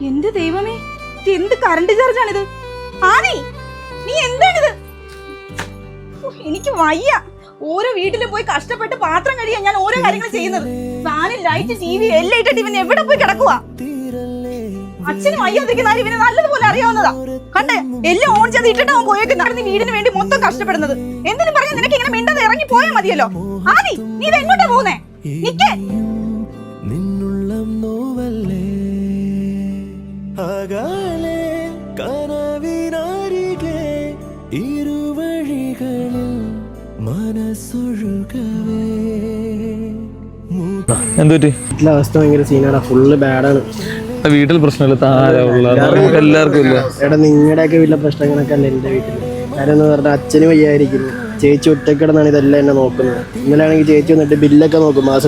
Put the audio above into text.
എന്റെ ദൈവമേ, എന്ത് കറണ്ട് ചാർജാണിത്? ആദി, നീ എന്താണിത്? എനിക്ക് വയ്യ. ഓരോ വീട്ടിലും പോയി കഷ്ടപ്പെട്ട് പാത്രം കഴിയാൻ ഞാൻ ഓരോ കാര്യങ്ങൾ ചെയ്യുന്നത്. ഫാനും ലൈറ്റ് TV എല്ലാം ഇട്ടിട്ട് ഇവൻ എവിടെ പോയി കിടക്കുവാ? അച്ഛനും വയ്യാതിരിക്കുന്ന ഇവനെ നല്ലതുപോലെ അറിയാവുന്നതാ. കണ്ടേ, എല്ലാം ഓൺ ചെയ്ത് ഇട്ടിട്ട് അവൻ പോയേക്കുന്ന വീടിന് വേണ്ടി മൊത്തം കഷ്ടപ്പെടുന്നത്. എന്തിനും പറഞ്ഞാൽ നിനക്ക് ഇങ്ങനെ മിണ്ടാതെ ഇറങ്ങി പോയാൽ മതിയല്ലോ. ആദി, നീ ഇത് എങ്ങോട്ടാ പോകുന്നേ? നിക്കേ. അവസ്ഥ ഭയങ്കര സീനാണ്. ഫുള്ള് ബാഡാണ്. വീട്ടിൽ പ്രശ്നമില്ല, എല്ലാവർക്കും ഇല്ല. എടാ, നിങ്ങളുടെയൊക്കെ വീട്ടിലെ പ്രശ്നങ്ങളൊക്കെ അല്ല എന്റെ വീട്ടിൽ. ഞാനെന്ന് പറഞ്ഞാൽ അച്ഛനും വയ്യായിരിക്കുന്നു, ചേച്ചി ഒറ്റക്കിടന്നാണ് ഇതെല്ലാം എന്നെ നോക്കുന്നത്. ഇന്നലെ ആണെങ്കിൽ ചേച്ചി വന്നിട്ട് ബില്ലൊക്കെ നോക്കും മാസം